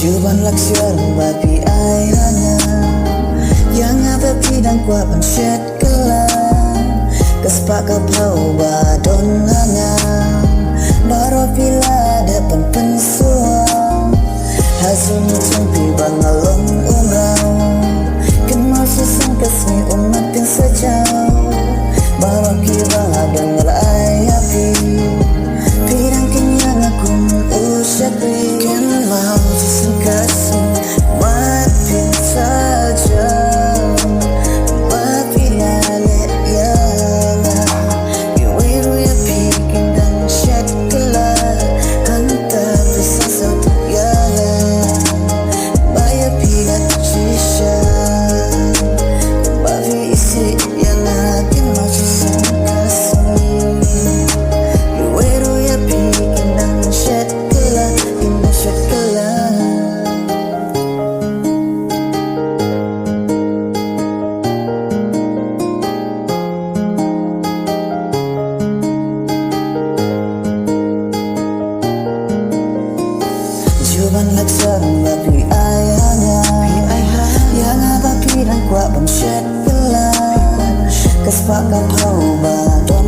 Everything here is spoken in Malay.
Juban laksyon bapi ayana yang apa pidang kuat pensyet kelam kespak kapau badon hanya daro pila depan pensuam hasil cumpi bangalong umrau kenal susung kesmi umat yang sejauh baru kira dengar ayapi pidang kenyang aku usyakri kenal susung kasih maafin saja Juban laksyon bapi ayana yang apa pidang kuat pensyet kelam kespak kapau badon